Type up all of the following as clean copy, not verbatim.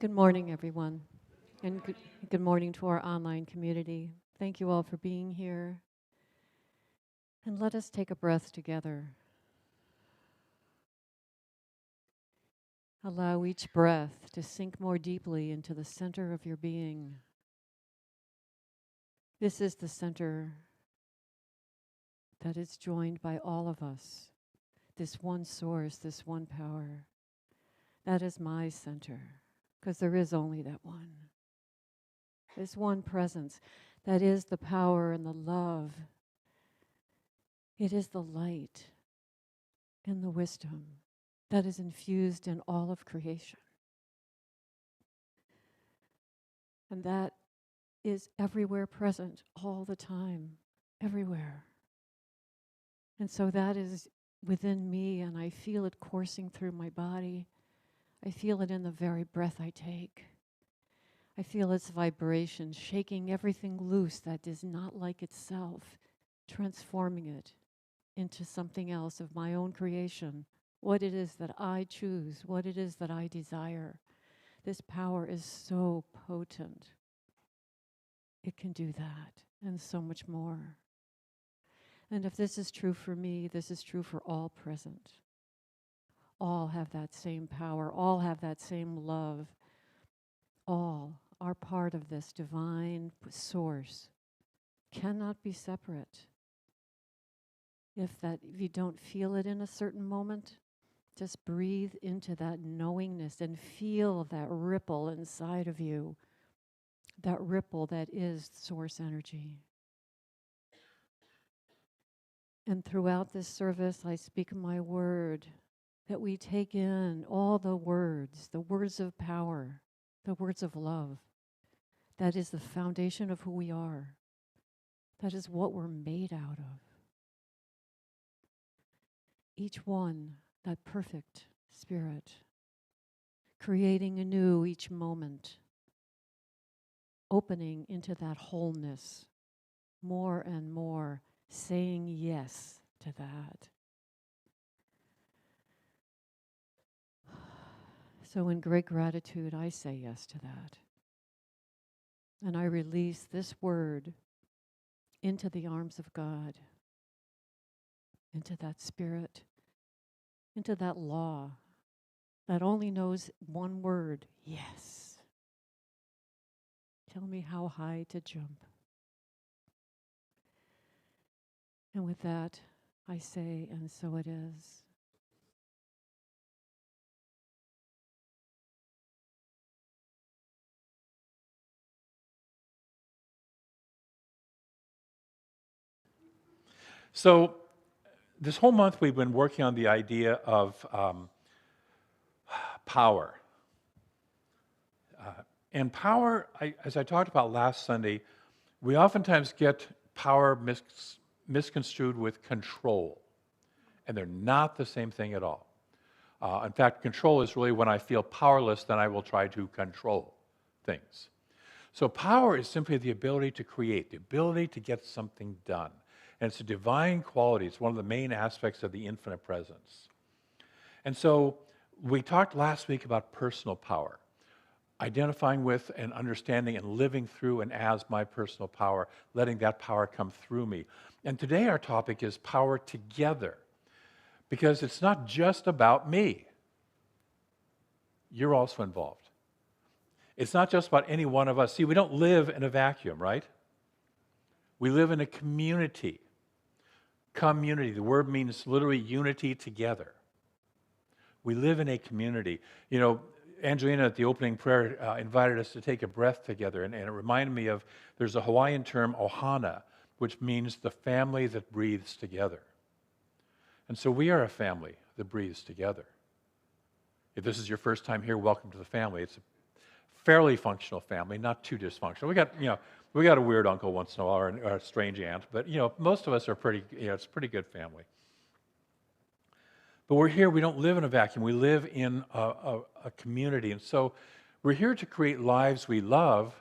Good morning, everyone, and good morning to our online community. Thank you all for being here. And let us take a breath together. Allow each breath to sink more deeply into the center of your being. This is the center that is joined by all of us, this one source, this one power. That is my center, because there is only that one. This one presence, that is the power and the love. It is the light and the wisdom that is infused in all of creation. And that is everywhere present all the time, everywhere. And so that is within me, and I feel it coursing through my body. I feel it in the very breath I take. I feel its vibration shaking everything loose that is not like itself, transforming it into something else of my own creation, what it is that I choose, what it is that I desire. This power is so potent. It can do that and so much more. And if this is true for me, this is true for all present. All have that same power, all have that same love. All are part of this divine source, cannot be separate. If you don't feel it in a certain moment, just breathe into that knowingness and feel that ripple inside of you, that ripple that is source energy. And throughout this service, I speak my word, that we take in all the words of power, the words of love. That is the foundation of who we are. That is what we're made out of. Each one, that perfect spirit, creating anew each moment, opening into that wholeness more and more, saying yes to that. So in great gratitude, I say yes to that. And I release this word into the arms of God, into that spirit, into that law that only knows one word, yes. Tell me how high to jump. And with that, I say, and so it is. So this whole month we've been working on the idea of power. And power, as I talked about last Sunday, we oftentimes get power misconstrued with control. And they're not the same thing at all. In fact, control is really when I feel powerless, then I will try to control things. So power is simply the ability to create, the ability to get something done. And it's a divine quality. It's one of the main aspects of the infinite presence. And so we talked last week about personal power, identifying with and understanding and living through and as my personal power, letting that power come through me. And today our topic is power together, because it's not just about me. You're also involved. It's not just about any one of us. See, we don't live in a vacuum, right? We live in a community. Community, the word means literally unity together. We live in a community. You know, Angelina at the opening prayer invited us to take a breath together, and it reminded me of, there's a Hawaiian term, ohana, which means the family that breathes together. And so we are a family that breathes together. If this is your first time here, welcome to the family. It's a fairly functional family, not too dysfunctional. We got a weird uncle once in a while, or a strange aunt, but most of us are pretty. It's a pretty good family. But we're here. We don't live in a vacuum. We live in a community, and so we're here to create lives we love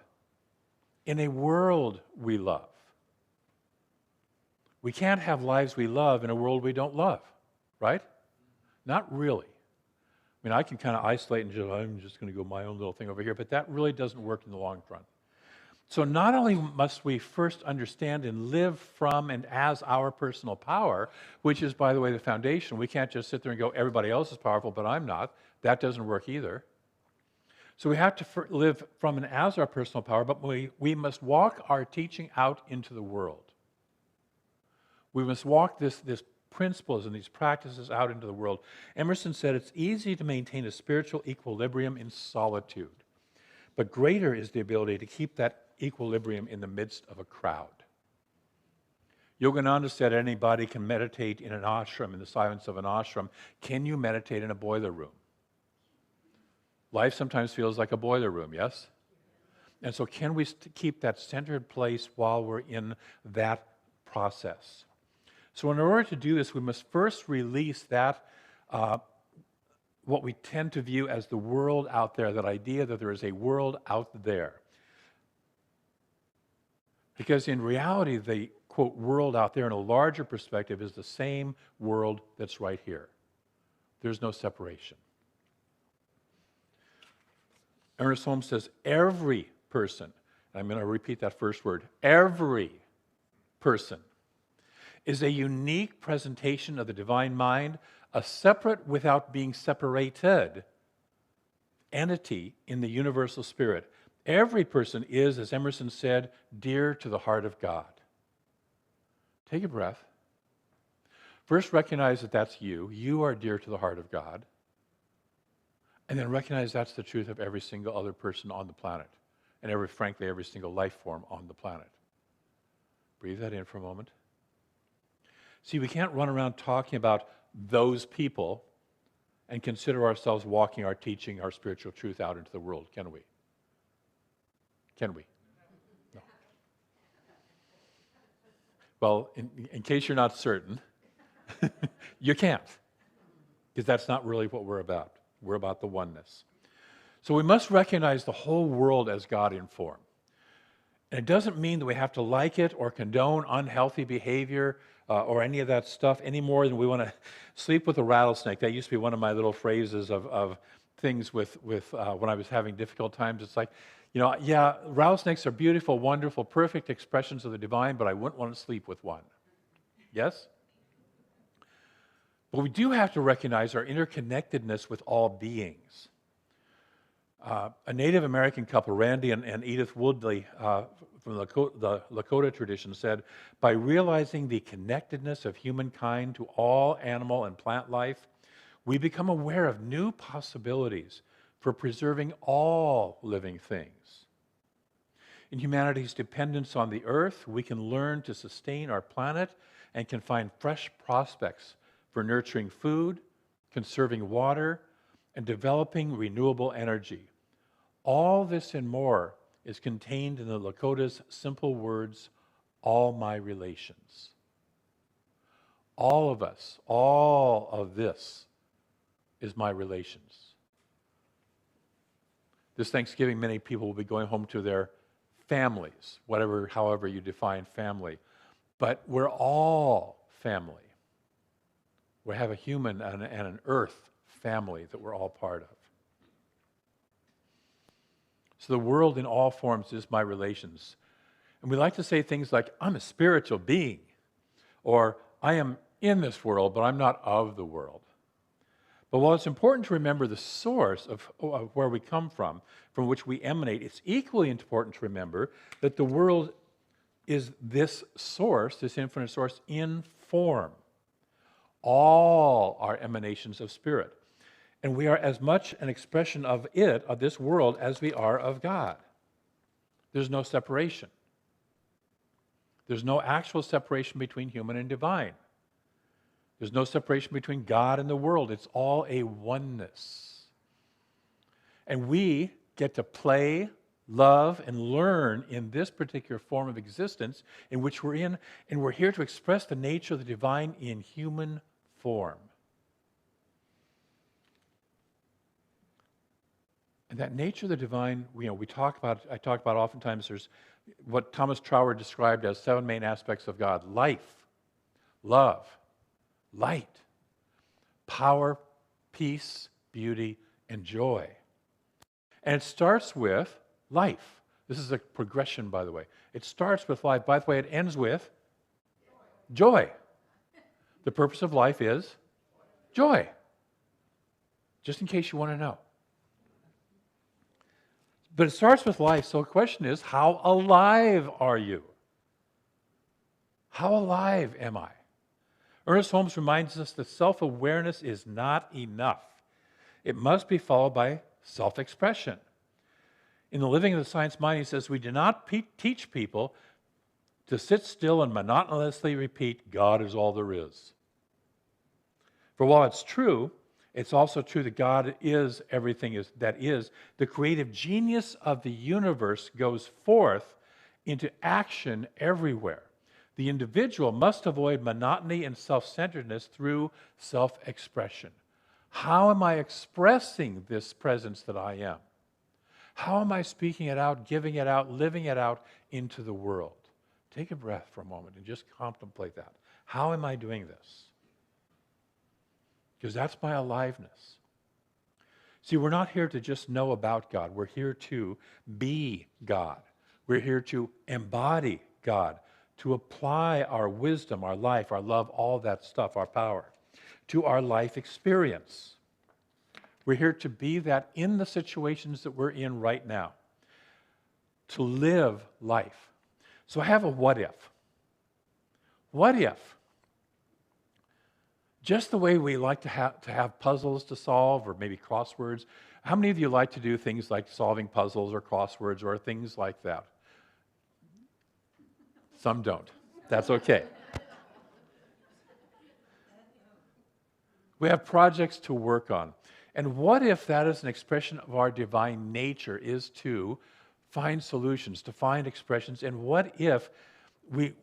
in a world we love. We can't have lives we love in a world we don't love, right? Not really. I mean, I can kind of isolate and just, I'm just going to go my own little thing over here, but that really doesn't work in the long run. So not only must we first understand and live from and as our personal power, which is, by the way, the foundation. We can't just sit there and go, everybody else is powerful, but I'm not. That doesn't work either. So we have to live from and as our personal power, but we must walk our teaching out into the world. We must walk this principles and these practices out into the world. Emerson said, it's easy to maintain a spiritual equilibrium in solitude, but greater is the ability to keep that equilibrium in the midst of a crowd. Yogananda said anybody can meditate in an ashram, in the silence of an ashram. Can you meditate in a boiler room? Life sometimes feels like a boiler room, yes? And so can we keep that centered place while we're in that process? So in order to do this, we must first release that, what we tend to view as the world out there, that idea that there is a world out there. Because in reality, the, quote, world out there in a larger perspective is the same world that's right here. There's no separation. Ernest Holmes says, every person, and I'm going to repeat that first word, every person is a unique presentation of the divine mind, a separate without being separated entity in the universal spirit. Every person is, as Emerson said, dear to the heart of God. Take a breath. First recognize that that's you. You are dear to the heart of God. And then recognize that's the truth of every single other person on the planet. And frankly, every single life form on the planet. Breathe that in for a moment. See, we can't run around talking about those people and consider ourselves walking our teaching, our spiritual truth out into the world, can we? Can we? No. Well, in case you're not certain, you can't, because that's not really what we're about. We're about the oneness. So we must recognize the whole world as God in form. And it doesn't mean that we have to like it or condone unhealthy behavior or any of that stuff any more than we want to sleep with a rattlesnake. That used to be one of my little phrases of things with when I was having difficult times. It's like, you know, yeah, rattlesnakes are beautiful, wonderful, perfect expressions of the divine, but I wouldn't want to sleep with one. Yes? But we do have to recognize our interconnectedness with all beings. A Native American couple, Randy and Edith Woodley, from the Lakota tradition, said, by realizing the connectedness of humankind to all animal and plant life, we become aware of new possibilities for preserving all living things. In humanity's dependence on the earth, we can learn to sustain our planet and can find fresh prospects for nurturing food, conserving water, and developing renewable energy. All this and more is contained in the Lakota's simple words, all my relations. All of us, all of this is my relations. This Thanksgiving, many people will be going home to their families, however you define family. But we're all family. We have a human and an earth family that we're all part of. So the world in all forms is my relations. And we like to say things like, I'm a spiritual being, or I am in this world, but I'm not of the world. But while it's important to remember the source of where we come from which we emanate, it's equally important to remember that the world is this source, this infinite source, in form. All are emanations of spirit. And we are as much an expression of it, of this world, as we are of God. There's no separation. There's no actual separation between human and divine. There's no separation between God and the world. It's all a oneness. And we get to play, love, and learn in this particular form of existence in which we're in, and we're here to express the nature of the divine in human form. And that nature of the divine, I talk about oftentimes, there's what Thomas Trower described as 7 main aspects of God: life, love, light, power, peace, beauty, and joy. And it starts with life. This is a progression, by the way. It starts with life. By the way, it ends with joy. The purpose of life is joy. Just in case you want to know. But it starts with life, so the question is, how alive are you? How alive am I? Ernest Holmes reminds us that self-awareness is not enough. It must be followed by self-expression. In The Living of the Science Mind, he says, we do not teach people to sit still and monotonously repeat, God is all there is. For while it's true, it's also true that God is everything that is. The creative genius of the universe goes forth into action everywhere. The individual must avoid monotony and self-centeredness through self-expression. How am I expressing this presence that I am? How am I speaking it out, giving it out, living it out into the world? Take a breath for a moment and just contemplate that. How am I doing this? Because that's my aliveness. See, we're not here to just know about God. We're here to be God. We're here to embody God, to apply our wisdom, our life, our love, all that stuff, our power, to our life experience. We're here to be that in the situations that we're in right now, to live life. So I have a what if. What if? Just the way we like to have puzzles to solve, or maybe crosswords. How many of you like to do things like solving puzzles or crosswords or things like that? Some don't. That's okay. We have projects to work on. And what if that is an expression of our divine nature, is to find solutions, to find expressions? And what if we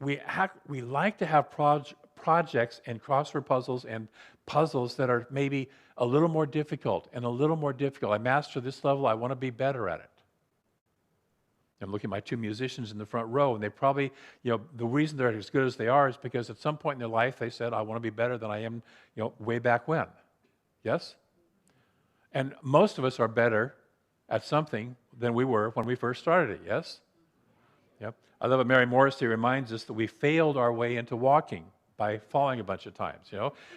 like to have projects and crossword puzzles and puzzles that are maybe a little more difficult and a little more difficult. I master this level, I want to be better at it. I'm looking at my two musicians in the front row, and they probably, the reason they're as good as they are is because at some point in their life they said, I want to be better than I am, way back when. Yes? And most of us are better at something than we were when we first started it, yes? Yep. I love what Mary Morrissey reminds us, that we failed our way into walking by falling a bunch of times,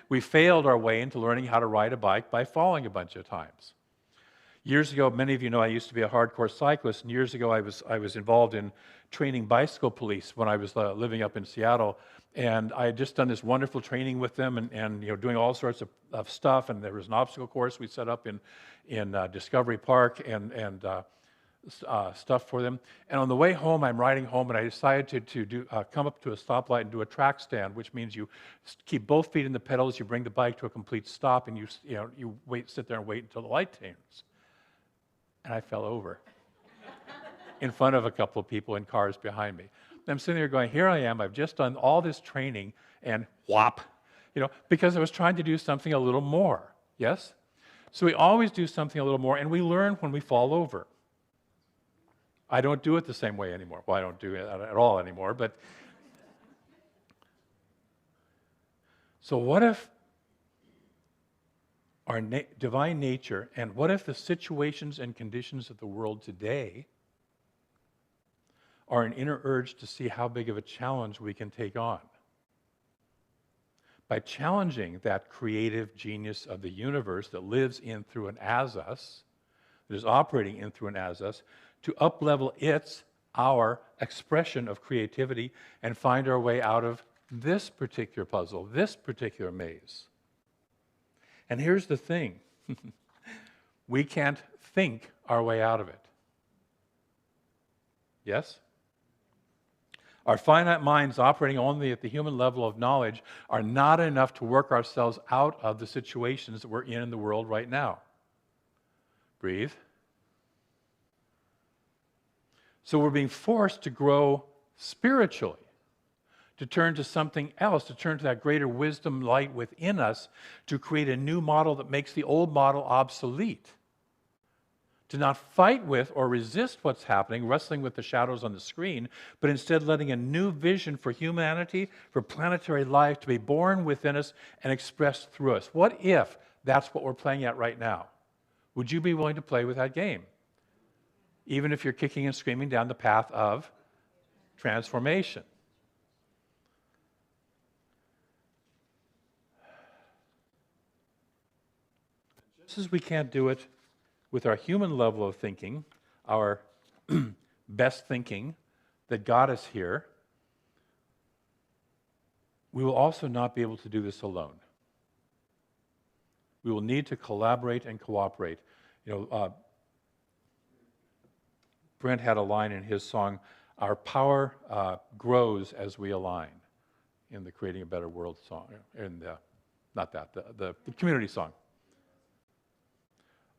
We failed our way into learning how to ride a bike by falling a bunch of times. Years ago, many of you know I used to be a hardcore cyclist, and years ago I was involved in training bicycle police when I was living up in Seattle, and I had just done this wonderful training with them, and doing all sorts of stuff, and there was an obstacle course we set up in Discovery Park and stuff for them. And on the way home, I'm riding home, and I decided to come up to a stoplight and do a track stand, which means you keep both feet in the pedals, you bring the bike to a complete stop, and you sit there and wait until the light turns. And I fell over in front of a couple of people in cars behind me. And I'm sitting there going, here I am, I've just done all this training, and whop, because I was trying to do something a little more, yes? So we always do something a little more, and we learn when we fall over. I don't do it the same way anymore. Well, I don't do it at all anymore, but... So what if our divine nature, and what if the situations and conditions of the world today are an inner urge to see how big of a challenge we can take on? By challenging that creative genius of the universe that lives in, through, and as us, that is operating in, through, and as us, to up-level our expression of creativity and find our way out of this particular puzzle, this particular maze. And here's the thing. We can't think our way out of it. Yes? Our finite minds operating only at the human level of knowledge are not enough to work ourselves out of the situations that we're in the world right now. Breathe. So we're being forced to grow spiritually, to turn to something else, to turn to that greater wisdom light within us, to create a new model that makes the old model obsolete. To not fight with or resist what's happening, wrestling with the shadows on the screen, but instead letting a new vision for humanity, for planetary life, to be born within us and expressed through us. What if that's what we're playing at right now? Would you be willing to play with that game? Even if you're kicking and screaming down the path of transformation. Just as we can't do it with our human level of thinking, our best thinking that got us here, we will also not be able to do this alone. We will need to collaborate and cooperate. Brent had a line in his song, "Our power grows as we align," in the Creating a Better World song, the community song.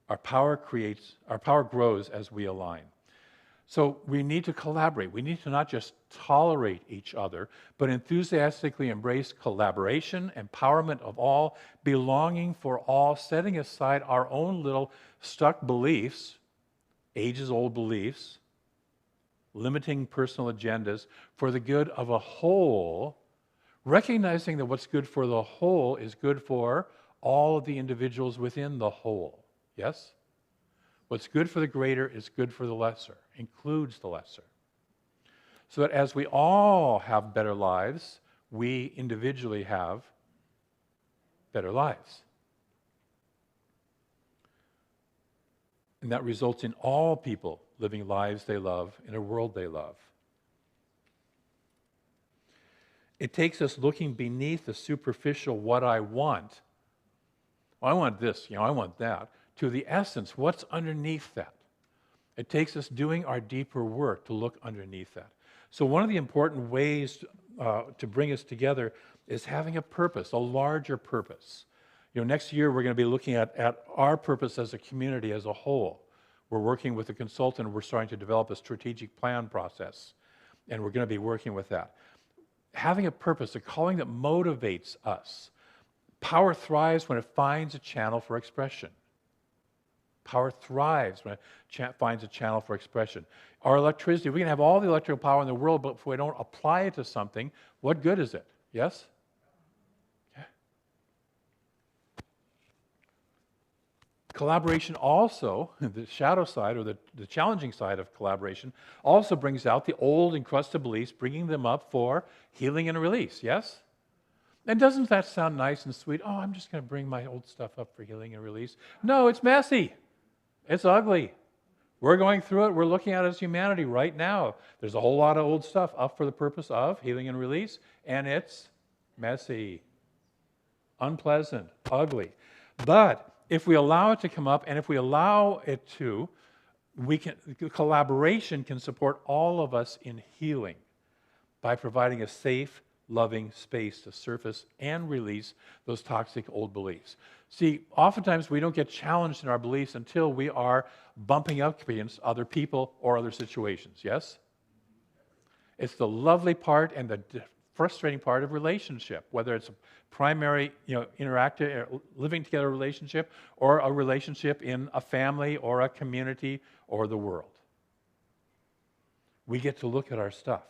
Our power grows as we align. So we need to collaborate. We need to not just tolerate each other, but enthusiastically embrace collaboration, empowerment of all, belonging for all, setting aside our own little stuck beliefs, ages-old beliefs, limiting personal agendas for the good of a whole, recognizing that what's good for the whole is good for all of the individuals within the whole. Yes? What's good for the greater is good for the lesser, includes the lesser. So that as we all have better lives, we individually have better lives. And that results in all people living lives they love in a world they love. It takes us looking beneath the superficial what I want. Well, I want this, I want that, to the essence, what's underneath that. It takes us doing our deeper work to look underneath that. So one of the important ways to bring us together is having a purpose, a larger purpose. Next year we're going to be looking at our purpose as a community as a whole. We're working with a consultant. We're starting to develop a strategic plan process, and we're going to be working with that. Having a purpose, a calling that motivates us. Power thrives when it finds a channel for expression. Power thrives when it finds a channel for expression. Our electricity, we can have all the electrical power in the world, but if we don't apply it to something, what good is it? Yes? Okay. Collaboration also, the shadow side or the challenging side of collaboration, also brings out the old encrusted beliefs, bringing them up for healing and release. Yes? And doesn't that sound nice and sweet? Oh, I'm just going to bring my old stuff up for healing and release. No, it's messy. It's ugly. We're going through it. We're looking at it as humanity right now. There's a whole lot of old stuff up for the purpose of healing and release, and it's messy, unpleasant, ugly. But if we allow it to come up, and if we allow it to, collaboration can support all of us in healing by providing a safe, loving space to surface and release those toxic old beliefs. See, oftentimes we don't get challenged in our beliefs until we are bumping up against other people or other situations, yes? It's the lovely part and the frustrating part of relationship, whether it's a primary, interactive, living together relationship, or a relationship in a family or a community or the world. We get to look at our stuff.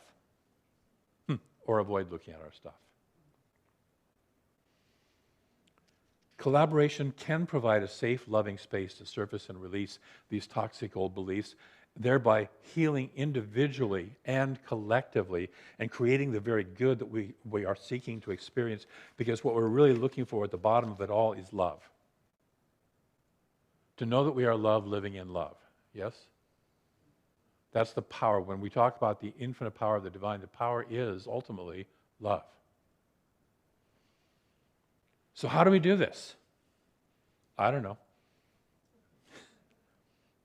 Or avoid looking at our stuff. Collaboration can provide a safe, loving space to surface and release these toxic old beliefs, thereby healing individually and collectively and creating the very good that we are seeking to experience, because what we're really looking for at the bottom of it all is love. To know that we are love living in love. Yes? That's the power. When we talk about the infinite power of the divine, the power is ultimately love. So how do we do this? I don't know.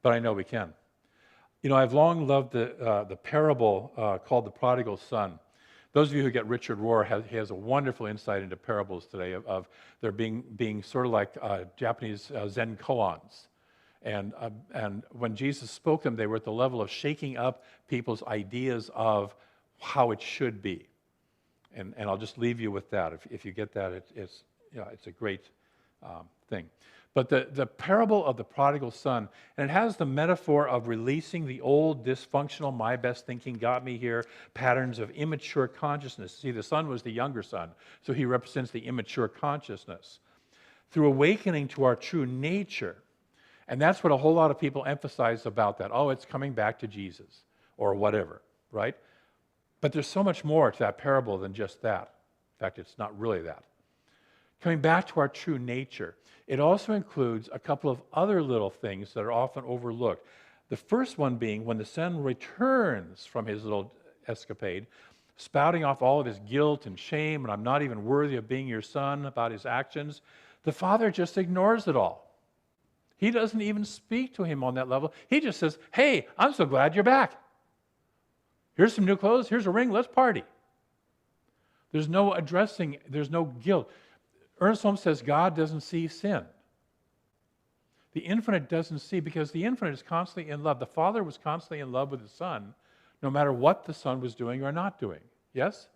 But I know we can. I've long loved the parable called the Prodigal Son. Those of you who get Richard Rohr, he has a wonderful insight into parables today of there being sort of like Japanese Zen koans. And when Jesus spoke them, they were at the level of shaking up people's ideas of how it should be. And I'll just leave you with that. If you get that, it's a great thing. But the parable of the prodigal son, and it has the metaphor of releasing the old dysfunctional, my best thinking got me here, patterns of immature consciousness. See, the son was the younger son, so he represents the immature consciousness. Through awakening to our true nature, And that's what a whole lot of people emphasize about that. Oh, it's coming back to Jesus or whatever, right? But there's so much more to that parable than just that. In fact, it's not really that. Coming back to our true nature, it also includes a couple of other little things that are often overlooked. The first one being when the son returns from his little escapade, spouting off all of his guilt and shame, and I'm not even worthy of being your son about his actions, the father just ignores it all. He doesn't even speak to him on that level. He just says, hey, I'm so glad you're back. Here's some new clothes, here's a ring, let's party. There's no addressing, there's no guilt. Ernest Holmes says God doesn't see sin. The infinite doesn't see, because the infinite is constantly in love. The Father was constantly in love with the Son, no matter what the Son was doing or not doing. Yes?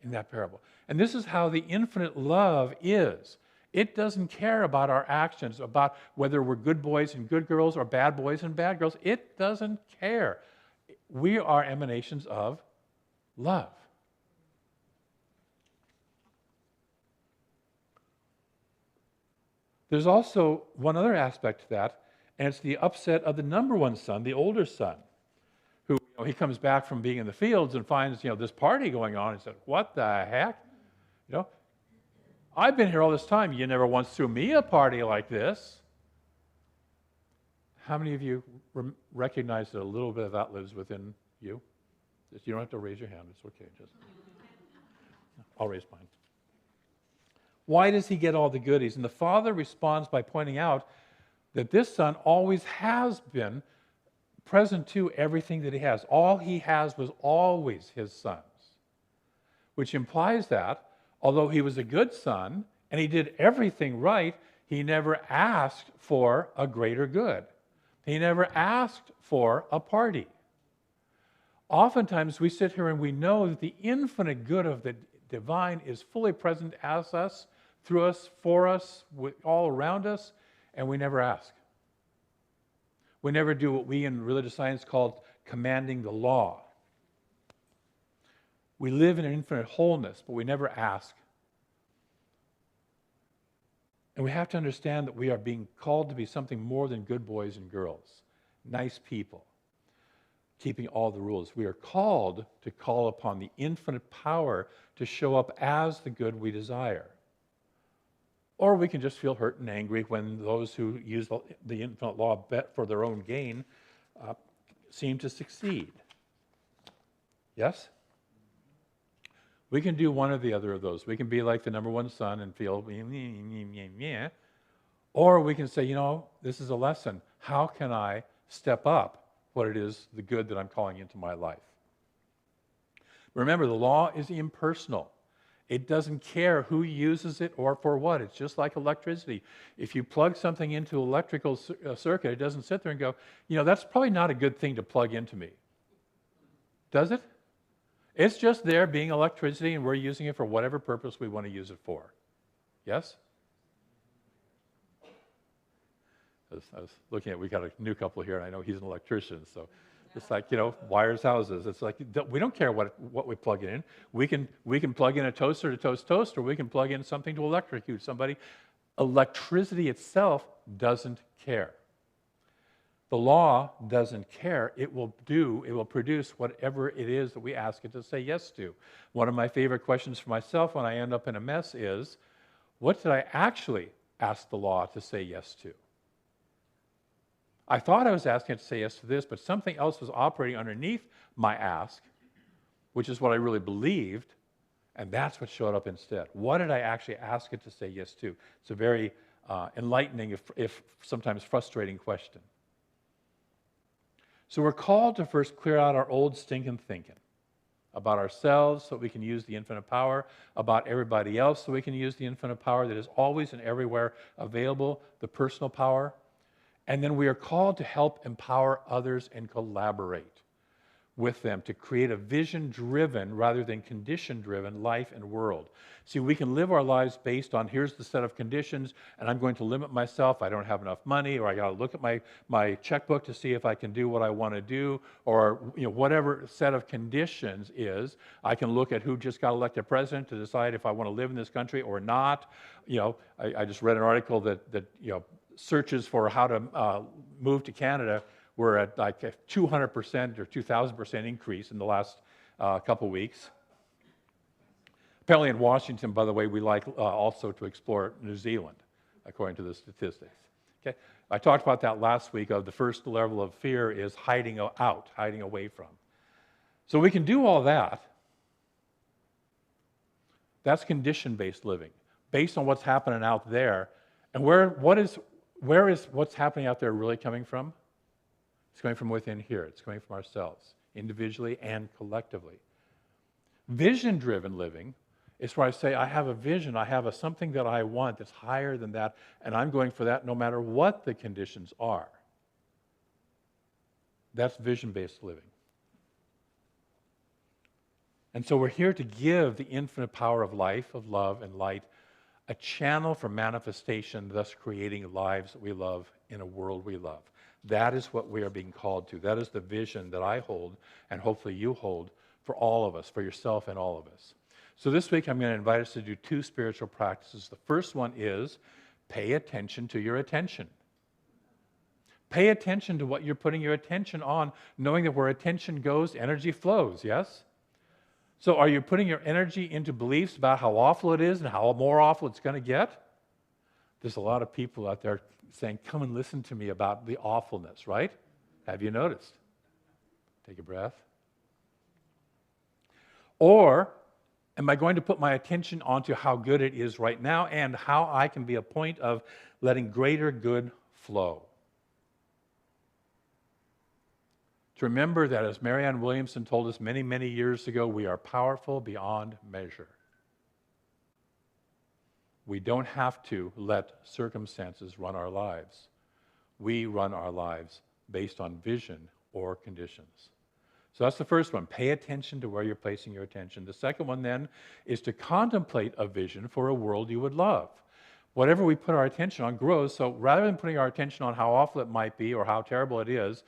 In that parable. And this is how the infinite love is. It doesn't care about our actions, about whether we're good boys and good girls or bad boys and bad girls. It doesn't care. We are emanations of love. There's also one other aspect to that, and it's the upset of the number one son, the older son, who he comes back from being in the fields and finds this party going on and said, what the heck? I've been here all this time. You never once threw me a party like this. How many of you recognize that a little bit of that lives within you? You don't have to raise your hand. It's okay. I'll raise mine. Why does he get all the goodies? And the father responds by pointing out that this son always has been present to everything that he has. All he has was always his son's, which implies that although he was a good son and he did everything right, he never asked for a greater good. He never asked for a party. Oftentimes we sit here and we know that the infinite good of the divine is fully present as us, through us, for us, all around us, and we never ask. We never do what we in religious science call commanding the law. We live in an infinite wholeness, but we never ask. And we have to understand that we are being called to be something more than good boys and girls, nice people, keeping all the rules. We are called to call upon the infinite power to show up as the good we desire. Or we can just feel hurt and angry when those who use the infinite law for their own gain seem to succeed. Yes? We can do one or the other of those. We can be like the number one son and feel, or we can say, this is a lesson. How can I step up what it is, the good that I'm calling into my life? Remember, the law is impersonal. It doesn't care who uses it or for what. It's just like electricity. If you plug something into an electrical circuit, it doesn't sit there and go, that's probably not a good thing to plug into me. Does it? It's just there being electricity, and we're using it for whatever purpose we want to use it for. Yes? I was looking at, we got a new couple here, and I know he's an electrician, so it's like, wires houses. It's like, we don't care what we plug it in. We can plug in a toaster to toast, or we can plug in something to electrocute somebody. Electricity itself doesn't care. The law doesn't care. It will produce whatever it is that we ask it to say yes to. One of my favorite questions for myself when I end up in a mess is, what did I actually ask the law to say yes to? I thought I was asking it to say yes to this, but something else was operating underneath my ask, which is what I really believed, and that's what showed up instead. What did I actually ask it to say yes to? It's a very enlightening, if sometimes frustrating question. So we're called to first clear out our old stinking thinking about ourselves so we can use the infinite power, about everybody else so we can use the infinite power that is always and everywhere available, the personal power. And then we are called to help empower others and collaborate with them to create a vision-driven rather than condition-driven life and world. See, we can live our lives based on, here's the set of conditions, and I'm going to limit myself. I don't have enough money, or I got to look at my checkbook to see if I can do what I want to do, or whatever set of conditions is. I can look at who just got elected president to decide if I want to live in this country or not. I just read an article that searches for how to move to Canada were at like a 200% or 2,000% increase in the last couple weeks. Apparently in Washington, by the way, we like also to explore New Zealand, according to the statistics. Okay? I talked about that last week of the first level of fear is hiding out, hiding away from. So we can do all that. That's condition-based living, based on what's happening out there. And where is what's happening out there really coming from? It's coming from within here. It's coming from ourselves, individually and collectively. Vision-driven living is where I say, I have a vision, I have something that I want that's higher than that, and I'm going for that no matter what the conditions are. That's vision-based living. And so we're here to give the infinite power of life, of love, and light a channel for manifestation, thus creating lives that we love in a world we love. That is what we are being called to. That is the vision that I hold, and hopefully you hold, for all of us, for yourself and all of us. So this week I'm going to invite us to do 2 spiritual practices. The first one is pay attention to your attention. Pay attention to what you're putting your attention on, knowing that where attention goes, energy flows, yes? So are you putting your energy into beliefs about how awful it is and how more awful it's going to get? There's a lot of people out there saying, come and listen to me about the awfulness, right? Have you noticed? Take a breath. Or am I going to put my attention onto how good it is right now and how I can be a point of letting greater good flow? To remember that, as Marianne Williamson told us many, many years ago, we are powerful beyond measure. We don't have to let circumstances run our lives. We run our lives based on vision or conditions. So that's the first one. Pay attention to where you're placing your attention. The second one then is to contemplate a vision for a world you would love. Whatever we put our attention on grows, so rather than putting our attention on how awful it might be or how terrible it is,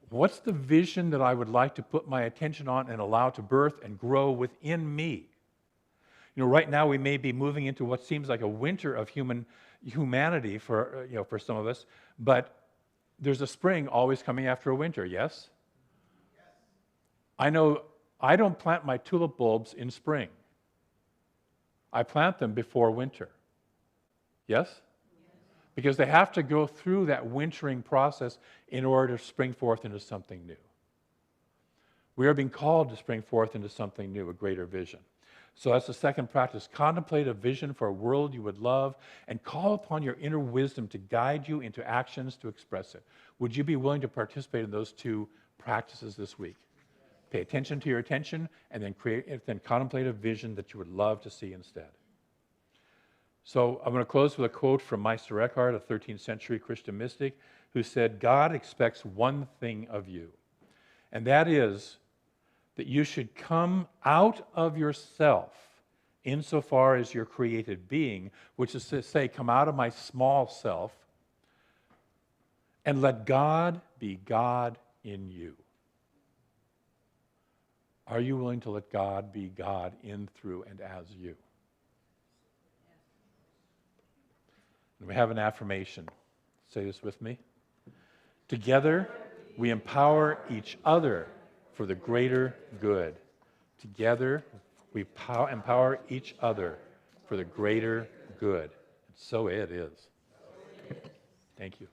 what's the vision that I would like to put my attention on and allow to birth and grow within me? You know, right now we may be moving into what seems like a winter of humanity for some of us, but there's a spring always coming after a winter, yes? I know I don't plant my tulip bulbs in spring. I plant them before winter. Yes? Because they have to go through that wintering process in order to spring forth into something new. We are being called to spring forth into something new, a greater vision. So that's the second practice. Contemplate a vision for a world you would love and call upon your inner wisdom to guide you into actions to express it. Would you be willing to participate in those 2 practices this week? Pay attention to your attention and then contemplate a vision that you would love to see instead. So I'm going to close with a quote from Meister Eckhart, a 13th century Christian mystic, who said, God expects one thing of you, and that is that you should come out of yourself insofar as your created being, which is to say, come out of my small self, and let God be God in you. Are you willing to let God be God in, through, and as you? And we have an affirmation. Say this with me. Together, we empower each other for the greater good. Together, we empower each other for the greater good. And so it is. Thank you.